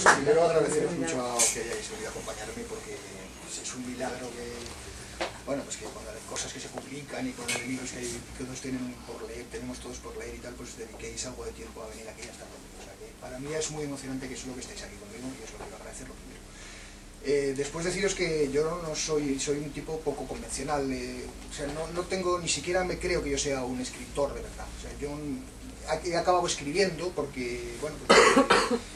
todos, primero agradeceros mucho que hayáis venido a acompañarme porque pues, es un milagro que, bueno, pues que con las cosas que se publican y con los libros que todos tienen por leer, tenemos todos por leer y tal, pues dediquéis algo de tiempo a venir aquí a estar conmigo. O sea que para mí es muy emocionante que lo que estéis aquí conmigo y os lo quiero agradecer lo primero. Después deciros que yo no soy un tipo poco convencional, o sea, no tengo, ni siquiera me creo que yo sea un escritor de verdad. O sea, yo he acabado escribiendo porque, bueno, porque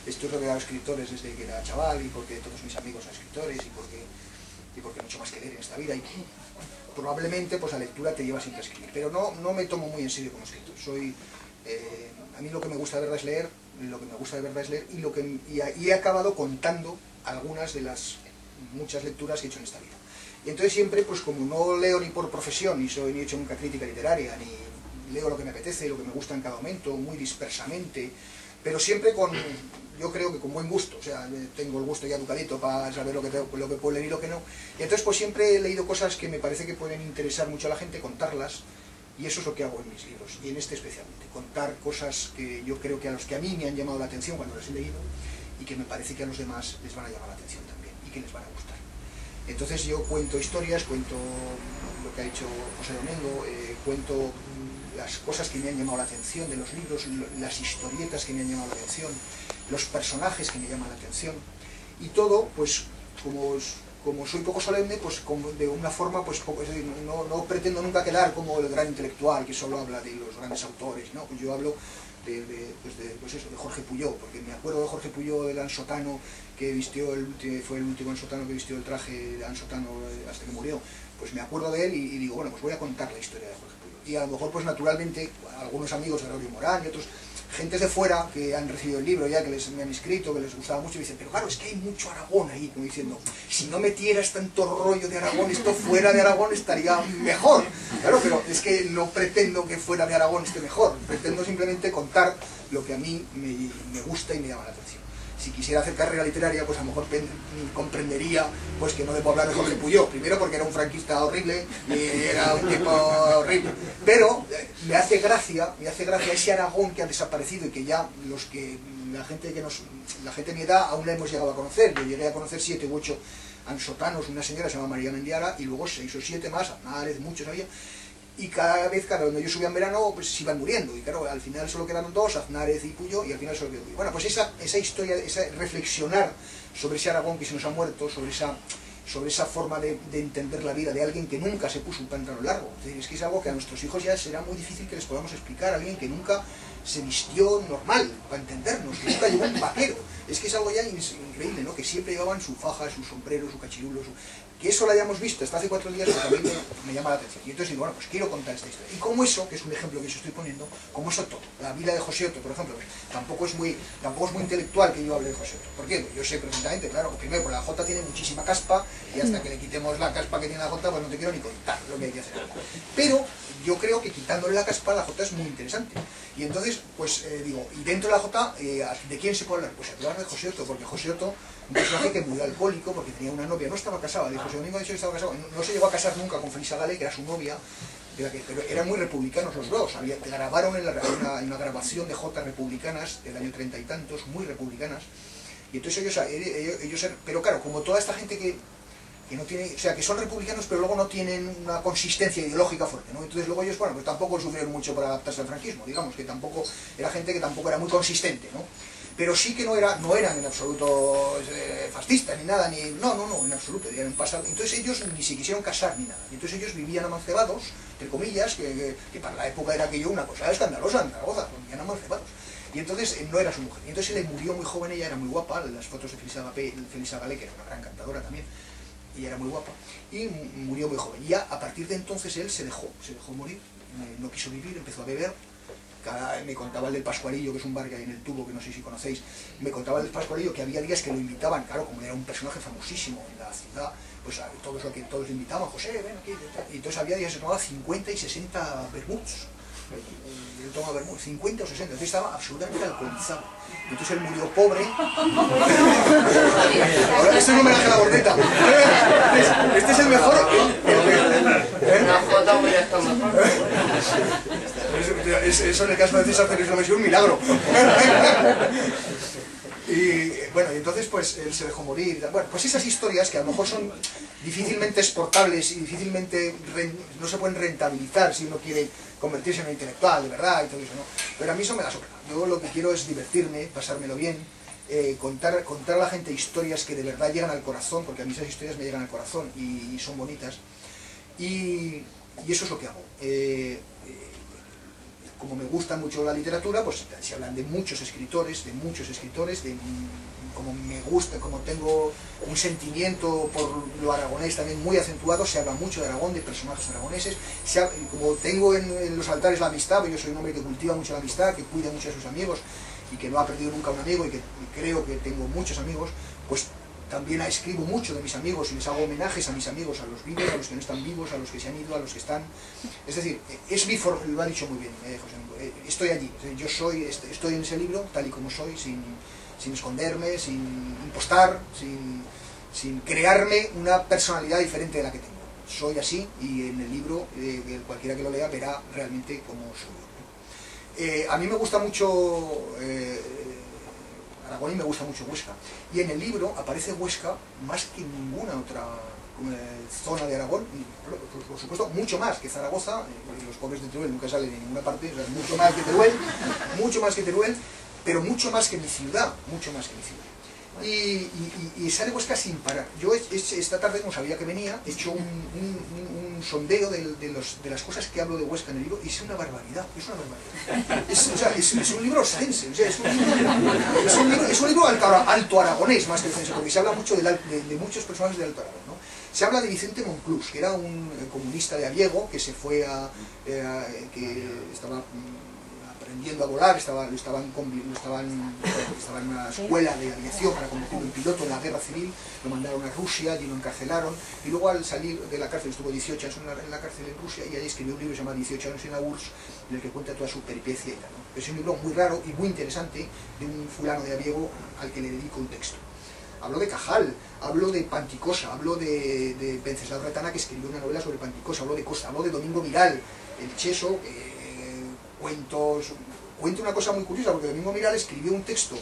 estoy rodeado de escritores desde que era chaval y porque todos mis amigos son escritores y porque hay mucho más que leer en esta vida y probablemente pues la lectura te lleva siempre a escribir, pero no me tomo muy en serio como escritor. A mí lo que me gusta de verdad es leer, y he acabado contando algunas de las muchas lecturas que he hecho en esta vida. Y entonces siempre, pues como no leo ni por profesión, ni he hecho nunca crítica literaria, ni leo lo que me apetece, lo que me gusta en cada momento, muy dispersamente, pero siempre yo creo que con buen gusto, o sea, tengo el gusto ya educadito para saber lo que puedo leer y lo que no, y entonces pues siempre he leído cosas que me parece que pueden interesar mucho a la gente, contarlas, y eso es lo que hago en mis libros, y en este especialmente, contar cosas que yo creo que a mí me han llamado la atención cuando las he leído, y que me parece que a los demás les van a llamar la atención también, y que les van a gustar. Entonces yo cuento historias, cuento lo que ha hecho José Domingo, cuento las cosas que me han llamado la atención de los libros, las historietas que me han llamado la atención, los personajes que me llaman la atención, y todo, pues, como soy poco solemne, pues de una forma, pues es decir, no pretendo nunca quedar como el gran intelectual que solo habla de los grandes autores, ¿no? Pues yo hablo de Jorge Puyó, porque me acuerdo de Jorge Puyó, del ansotano que vistió, fue el último ansotano que vistió el traje de ansotano hasta que murió, pues me acuerdo de él y digo, bueno, pues voy a contar la historia de Jorge Puyó. Y a lo mejor, pues naturalmente, algunos amigos de Gregorio Morán y otros, gentes de fuera que han recibido el libro ya, que me han escrito, que les gustaba mucho, y dicen, pero claro, es que hay mucho Aragón ahí, como diciendo, si no metieras tanto rollo de Aragón, esto fuera de Aragón estaría mejor. Claro, pero es que no pretendo que fuera de Aragón esté mejor, pretendo simplemente contar lo que a mí me gusta y me llama la atención. Si quisiera hacer carrera literaria, pues a lo mejor comprendería pues que no debo hablar de Jorge Puyó, primero porque era un franquista horrible y era un tipo horrible, pero me hace gracia ese Aragón que ha desaparecido y que ya la gente de mi edad aún la hemos llegado a conocer. Yo llegué a conocer 7 u 8 ansotanos, una señora se llama María Mendiara y luego 6 o 7 más, Aznárez, muchos había. Y cada donde yo subía en verano, pues se iban muriendo. Y claro, al final solo quedaron 2, Aznárez y Puyó, y al final solo quedó Puyó. Bueno, pues esa historia, reflexionar sobre ese Aragón que se nos ha muerto, sobre esa forma de entender la vida de alguien que nunca se puso un pantalón largo. Es que es algo que a nuestros hijos ya será muy difícil que les podamos explicar. A alguien que nunca se vistió normal, para entendernos, que nunca llevó un vaquero. Es que es algo ya increíble, ¿no? Que siempre llevaban su faja, su sombrero, su cachirulo, que eso lo hayamos visto hasta hace 4 días, pues también me llama la atención. Y entonces digo, bueno, pues quiero contar esta historia. Y como eso, que es un ejemplo que yo estoy poniendo, como eso todo, la vida de José Otto, por ejemplo, tampoco es muy intelectual que yo hable de José Otto. ¿Por qué? Yo sé perfectamente, claro, primero, porque la Jota tiene muchísima caspa, y hasta que le quitemos la caspa que tiene la Jota, pues no te quiero ni contar lo que hay que hacer. Pero yo creo que quitándole la caspa, la Jota es muy interesante. Y entonces, pues digo, y dentro de la Jota, ¿de quién se puede hablar? Pues hablar de José Otto, porque José Otto, un personaje que murió alcohólico porque tenía una novia, no estaba casado, José Domingo ha dicho que estaba casado, no se llegó a casar nunca con Felisa Gale, que era su novia, pero eran muy republicanos los dos, grabaron en una grabación de jotas republicanas del año 30 y tantos, muy republicanas, y entonces ellos pero claro, como toda esta gente que no tiene, o sea, que son republicanos pero luego no tienen una consistencia ideológica fuerte, ¿no? Entonces luego ellos, bueno, pues tampoco sufrieron mucho para adaptarse al franquismo, digamos, que tampoco era gente que tampoco era muy consistente, ¿no? Pero sí que no eran en absoluto fascistas ni nada, no, en absoluto, eran pasados. Entonces ellos ni se quisieron casar ni nada, entonces ellos vivían amancebados, entre comillas, que para la época era aquello una cosa escandalosa en Zaragoza, vivían amancebados. Y entonces no era su mujer, y entonces le murió muy joven, ella era muy guapa, las fotos de Felisa Gale, que era una gran cantadora también, y era muy guapa, y murió muy joven. Y ya a partir de entonces él se dejó morir, no quiso vivir, empezó a beber. Me contaba el del Pascualillo, que es un bar que hay en el Tubo, que no sé si conocéis, me contaba el del Pascualillo que había días que lo invitaban, claro, como era un personaje famosísimo en la ciudad, pues todos lo invitaban, José, ven aquí, y entonces había días que se tomaba 50 y 60 vermuts, él tomaba vermut, 50 o 60, entonces estaba absolutamente alcoholizado. Entonces él murió pobre. Ahora, este es un homenaje a la Bordeta. Este es el mejor. Una foto muy mejor. Eso en el caso de César Pérez López es un milagro. Y bueno, y entonces pues él se dejó morir. Bueno, pues esas historias que a lo mejor son difícilmente exportables y difícilmente no se pueden rentabilizar si uno quiere convertirse en un intelectual de verdad y todo eso, ¿no? Pero a mí eso me da sopla. Yo lo que quiero es divertirme, pasármelo bien, contar a la gente historias que de verdad llegan al corazón, porque a mí esas historias me llegan al corazón y son bonitas. Y eso es lo que hago. Como me gusta mucho la literatura, pues se hablan de muchos escritores, como me gusta, como tengo un sentimiento por lo aragonés también muy acentuado, se habla mucho de Aragón, de personajes aragoneses, como tengo en los altares la amistad, porque yo soy un hombre que cultiva mucho la amistad, que cuida mucho a sus amigos y que no ha perdido nunca un amigo y creo que tengo muchos amigos, pues también escribo mucho de mis amigos y les hago homenajes a mis amigos, a los vivos, a los que no están vivos, a los que se han ido, a los que están... Es decir, es mi forma, lo ha dicho muy bien José, estoy allí, yo estoy en ese libro tal y como soy, sin esconderme, sin impostar, sin crearme una personalidad diferente de la que tengo. Soy así y en el libro, cualquiera que lo lea verá realmente cómo soy. A mí me gusta mucho... Aragón y me gusta mucho Huesca. Y en el libro aparece Huesca más que ninguna otra zona de Aragón, y, por supuesto, mucho más que Zaragoza, los pobres de Teruel nunca salen en ninguna parte, o sea, mucho más que Teruel, pero mucho más que mi ciudad, Y sale Huesca sin parar. Yo esta tarde, como sabía que venía, he hecho un sondeo de las cosas que hablo de Huesca en el libro y es una barbaridad, es un libro ostense, es un libro alto aragonés más que ostense, porque se habla mucho de muchos personajes del Alto Aragón, ¿no? Se habla de Vicente Monclús, que era un comunista de Abiego, que se fue que estaba aprendiendo a volar, estaba en una escuela de aviación para convertirlo en piloto en la guerra civil, lo mandaron a Rusia, allí lo encarcelaron, y luego al salir de la cárcel, estuvo 18 años en la cárcel en Rusia, y ahí escribió un libro que se llama 18 años en la URSS, en el que cuenta toda su peripecia y tal, ¿no? Es un libro muy raro y muy interesante de un fulano de Abiego al que le dedico un texto. Hablo de Cajal, hablo de Panticosa, hablo de Venceslao Retana, que escribió una novela sobre Panticosa, hablo de Costa, hablo de Domingo Miral, el cheso, cuento una cosa muy curiosa, porque Domingo Miral escribió un texto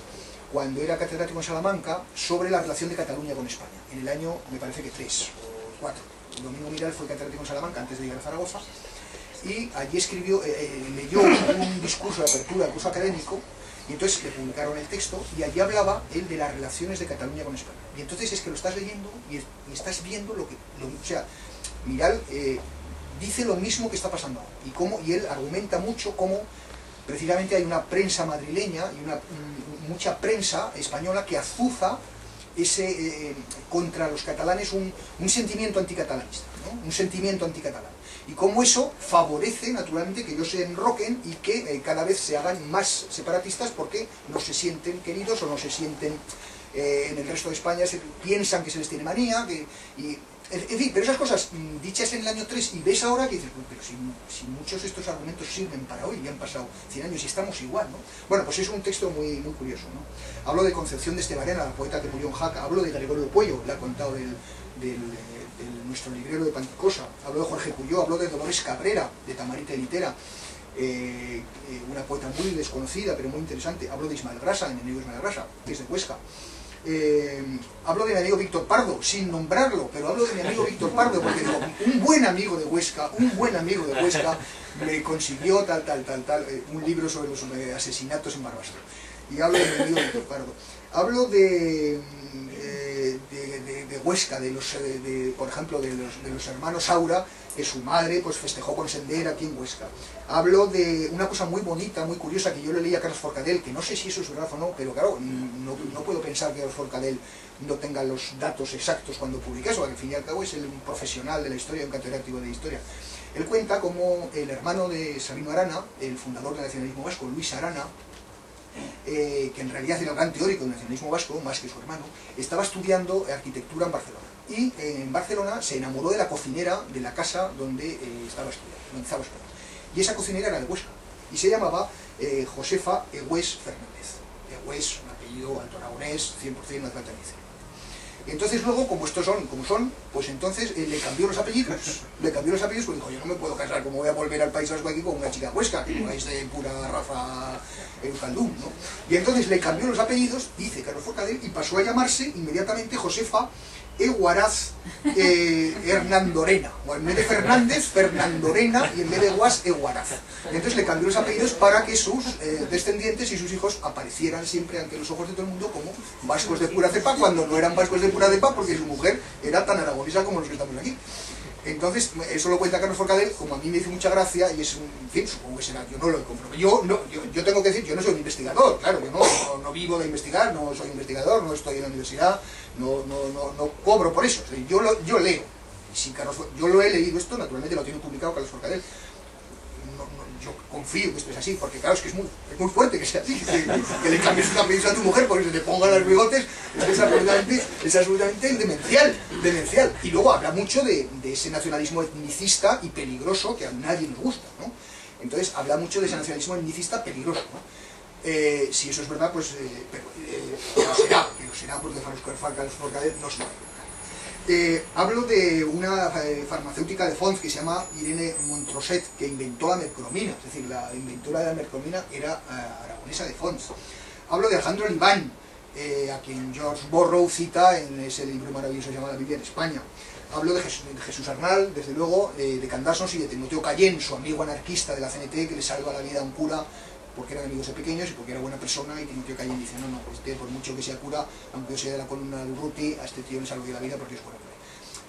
cuando era catedrático en Salamanca sobre la relación de Cataluña con España, en el año, me parece que 3 o 4. Domingo Miral fue catedrático en Salamanca antes de llegar a Zaragoza, y allí leyó un discurso de apertura del curso académico, y entonces le publicaron el texto, y allí hablaba él de las relaciones de Cataluña con España. Y entonces es que lo estás leyendo y estás viendo o sea, Miral dice lo mismo que está pasando ahora, y él argumenta mucho cómo precisamente hay una prensa madrileña y mucha prensa española que azuza contra los catalanes un sentimiento anticatalanista, ¿no? Un sentimiento anticatalán. Y cómo eso favorece naturalmente que ellos se enroquen y que cada vez se hagan más separatistas porque no se sienten queridos o no se sienten en el resto de España, piensan que se les tiene manía, en fin, pero esas cosas dichas en el año 3 y ves ahora que dices, pero si muchos de estos argumentos sirven para hoy y han pasado 100 años y estamos igual, ¿no? Bueno, pues es un texto muy, muy curioso, ¿no? Hablo de Concepción de Estebarena, la poeta que murió en Jaca, hablo de Gregorio Puello, le ha contado de nuestro librero de Panticosa, hablo de Jorge Puyó, hablo de Dolores Cabrera, de Tamarita de Litera, una poeta muy desconocida pero muy interesante, hablo de Ismael Grasa, de mi amigo Ismael Grasa, que es de Huesca. Hablo de mi amigo Víctor Pardo, sin nombrarlo, pero hablo de mi amigo Víctor Pardo, porque digo, un buen amigo de Huesca me consiguió un libro sobre los asesinatos en Barbastro. Y hablo de mi amigo Víctor Pardo. Hablo de Huesca, por ejemplo, de los hermanos Saura, que su madre pues festejó con Sender aquí en Huesca. Hablo de una cosa muy bonita, muy curiosa, que yo le leí a Carlos Forcadell, que no sé si eso es verdad o no, pero claro, no puedo pensar que Carlos Forcadell no tenga los datos exactos cuando publica eso, porque al fin y al cabo es un profesional de la historia, un catedrático de historia. Él cuenta como el hermano de Sabino Arana, el fundador del nacionalismo vasco, Luis Arana, que en realidad era un gran teórico del nacionalismo vasco, más que su hermano, estaba estudiando arquitectura en Barcelona. Y en Barcelona se enamoró de la cocinera de la casa donde estaba estudiando, y esa cocinera era de Huesca, y se llamaba Josefa Egués Fernández. Egués, un apellido alto aragonés, 100% no hace falta ni decirlo. Entonces luego, como estos son como son, pues entonces le cambió los apellidos, porque dijo, yo no me puedo casar, como voy a volver al País Vasco aquí con una chica huesca, que no es de pura raza euskaldun, ¿no? Y entonces le cambió los apellidos, dice Carlos Forcadell, y pasó a llamarse inmediatamente Josefa Eguaraz Hernandorena, o en vez de Fernández, Fernandorena, y en vez de Guas, Eguaraz. Y entonces le cambió los apellidos para que sus descendientes y sus hijos aparecieran siempre ante los ojos de todo el mundo como vascos de pura cepa, cuando no eran vascos de pura cepa, porque su mujer era tan aragonesa como los que estamos aquí. Entonces, eso lo cuenta Carlos Forcadell, como a mí me dice mucha gracia, y es un, en fin, supongo que será, yo no lo he comprobado. Yo tengo que decir, yo no soy un investigador, claro, que no vivo de investigar, no soy investigador, no estoy en la universidad, no cobro por eso, yo leo. Y si yo lo he leído esto, naturalmente lo tiene publicado Carlos Forcadell. Yo confío que esto es así, porque claro, es que es muy fuerte que sea así, que le cambies una apellido a tu mujer porque se te pongan los bigotes, es absolutamente demencial. Y luego habla mucho de ese nacionalismo etnicista y peligroso que a nadie nos gusta, ¿no? Entonces habla mucho de ese nacionalismo etnicista peligroso, ¿no? Si eso es verdad, pues que lo será, porque Carlos Forcadell no se hablo de una farmacéutica de Fons que se llama Irene Montroset, que inventó la mercromina, es decir, la inventora de la mercromina era aragonesa de Fons. Hablo de Alejandro Libán, a quien George Borrow cita en ese libro maravilloso que se llama La Biblia en España. Hablo de Jesús Arnal, desde luego, de Candassos y de Timoteo Cayén, su amigo anarquista de la CNT, que le salva la vida a un cura porque eran amigos de pequeños y porque era buena persona, y Timoteo Cayén dice, no, por mucho que sea cura, aunque yo sea de la columna de Urruti, a este tío le salvo la vida porque es bueno.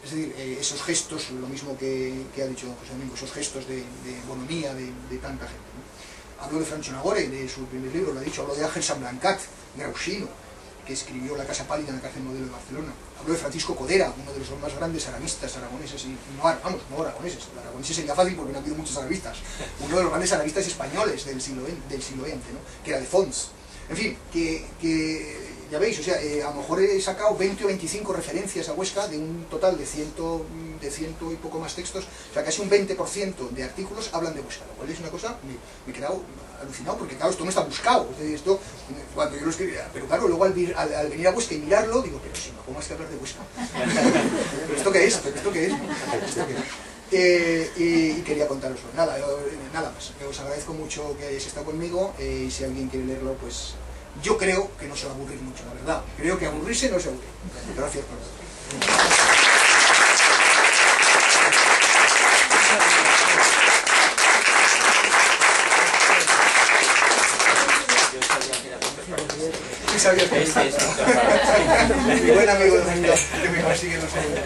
Es decir, esos gestos, lo mismo que ha dicho don José Domingo, esos gestos de bonomía de tanta gente, ¿no? Hablo de Francho Nagore, de su primer libro, lo ha dicho. Hablo de Ángel Samblancat, Grauxino, que escribió La Casa Pálida en la cárcel Modelo de Barcelona. Hablo de Francisco Codera, uno de los más grandes arabistas aragoneses, no aragoneses, aragoneses sería fácil porque no ha habido muchos arabistas, uno de los grandes arabistas españoles del siglo XX, ¿no? Que era de Fons. En fin, que ya veis, o sea, a lo mejor he sacado 20 o 25 referencias a Huesca de un total de ciento y poco más textos, o sea, casi un 20% de artículos hablan de Huesca, lo cual es una cosa, me he quedado alucinado, porque claro, esto no está buscado, esto, cuando yo lo escribía, pero claro, luego al venir a Huesca y mirarlo, digo, pero si no hago más que hablar de Huesca. ¿Pero esto qué es? ¿Esto qué es? Y quería contaroslo, nada más. Os agradezco mucho que hayáis estado conmigo, y si alguien quiere leerlo, pues yo creo que no se va a aburrir mucho, la verdad. Creo que aburrirse no se aburre. Gracias por todo. Sí, sabía que mi buen amigo que me consigue los años.